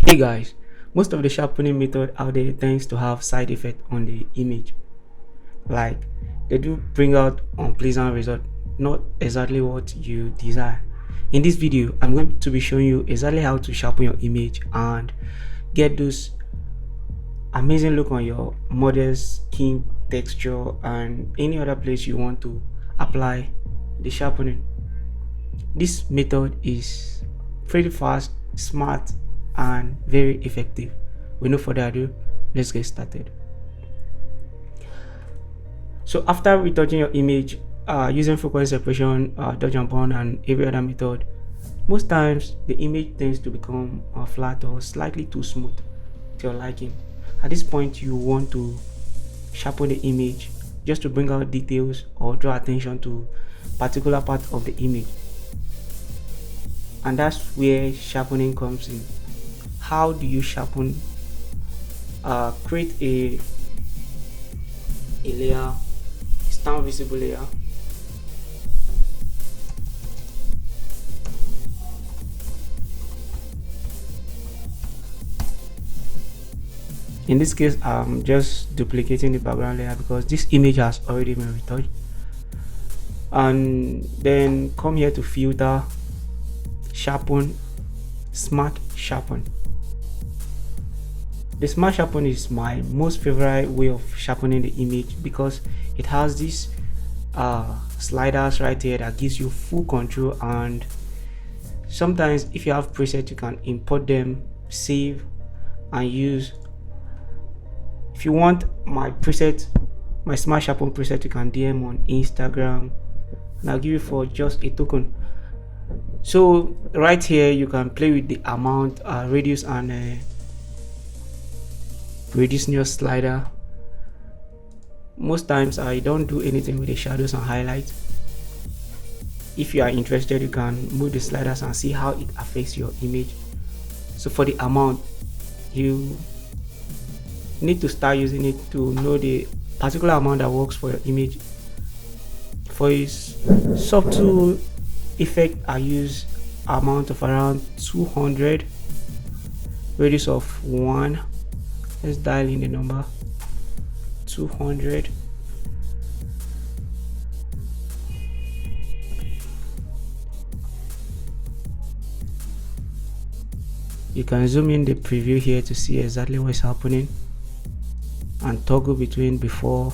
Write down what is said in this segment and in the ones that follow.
Hey guys, most of the sharpening method out there tends to have side effect on the image. Like they do bring out unpleasant result, not exactly what you desire. In this video, I'm going to be showing you exactly how to sharpen your image and get those amazing look on your model's skin texture and any other place you want to apply the sharpening. This method is pretty fast, smart, and very effective. With no further ado, let's get started. So after retouching your image using frequency separation, dodge and burn, and every other method, most times the image tends to become flat or slightly too smooth to your liking. At this point, you want to sharpen the image just to bring out details or draw attention to particular part of the image, and that's where sharpening comes in. How do you sharpen? Create a layer, stand visible layer. In this case, I'm just duplicating the background layer because this image has already been retouched. And then come here to filter, sharpen, smart sharpen. The smart sharpen is my most favorite way of sharpening the image because it has these sliders right here that gives you full control, and sometimes if you have presets you can import them, save, and use. If you want my preset, my smart sharpen preset, you can DM on Instagram and I'll give you for just a token. So right here you can play with the amount, radius, and reduce your slider. Most times I don't do anything with the shadows and highlights. If you are interested, you can move the sliders and see how it affects your image. So for the amount, you need to start using it to know the particular amount that works for your image. For its subtle effect, I use amount of around 200, radius of 1. Let's dial in the number 200. You can zoom in the preview here to see exactly what's happening and toggle between before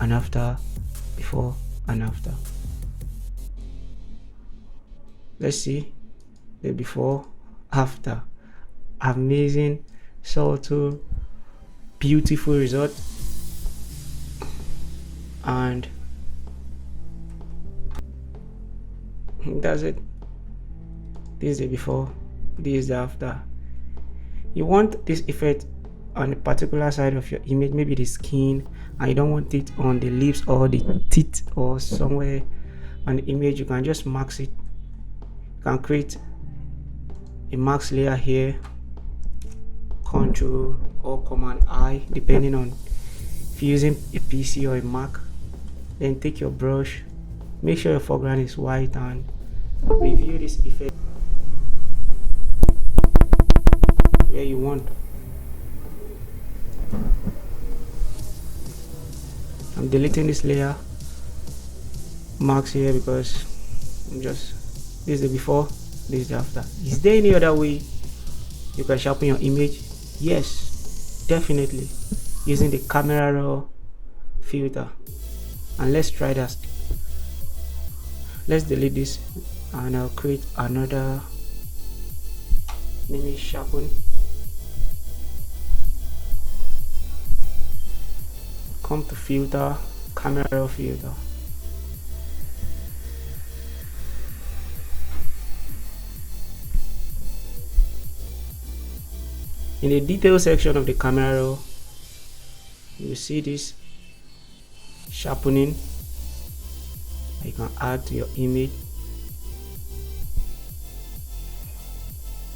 and after, before and after. Let's see the before, after. Amazing, subtle, beautiful result. And that's it. This is the before, this is the after. You want this effect on a particular side of your image, maybe the skin, and you don't want it on the lips or the teeth or somewhere on the image. You can just mask it. You can create a mask layer here, Control or Command I, depending on if you're using a PC or a Mac. Then take your brush, make sure your foreground is white, and review this effect where you want. I'm deleting this layer marks here because this is the before, this is the after. Is there any other way you can sharpen your image? Yes, definitely, using the camera raw filter. And let's try that. Let's delete this and I'll create another. Name is Sharpen. Come to filter, camera raw filter. In the detail section of the camera raw, you see this sharpening you can add to your image.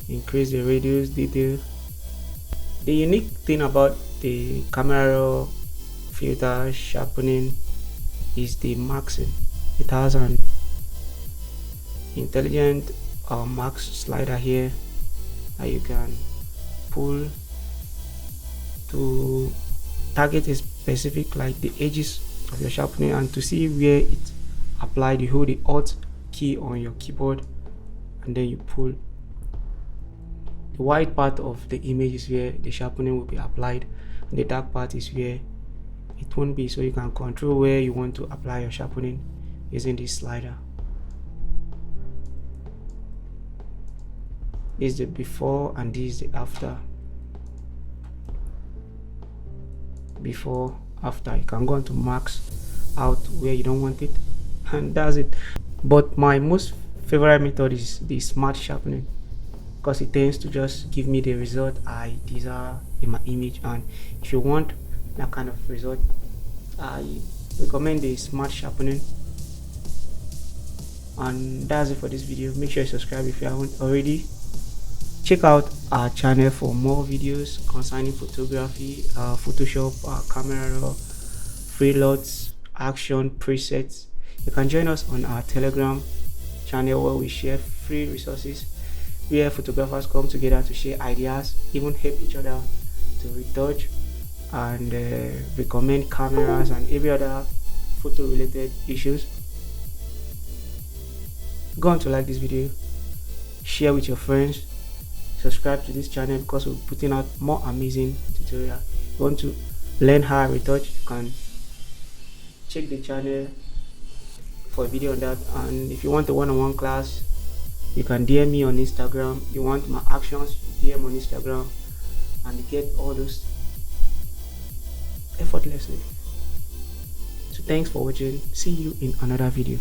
Increase the radius, detail. The unique thing about the camera raw filter sharpening is the maxing. It has an intelligent max slider here that you can pull to target a specific, like the edges of your sharpening, and to see where it applied, you hold the Alt key on your keyboard and then you pull. The white part of the image is where the sharpening will be applied, and the dark part is where it won't be, so you can control where you want to apply your sharpening using this slider. This is the before and this is the after. Before, after. You can go on to max out where you don't want it, and that's it. But my most favorite method is the smart sharpening, because it tends to just give me the result I desire in my image. And if you want that kind of result, I recommend the smart sharpening. And that's it for this video. Make sure you subscribe if you haven't already. Check out our channel for more videos concerning photography, Photoshop, camera raw, freeloads, action, presets. You can join us on our Telegram channel where we share free resources where photographers come together to share ideas, even help each other to retouch and recommend cameras and every other photo related issues. Go on to like this video, share with your friends, subscribe to this channel because we're putting out more amazing tutorials. If you want to learn how I retouch, you can check the channel for a video on that. And if you want a one-on-one class, you can DM me on Instagram. You want my actions, you DM on Instagram, and you get all those effortlessly. So thanks for watching. See you in another video.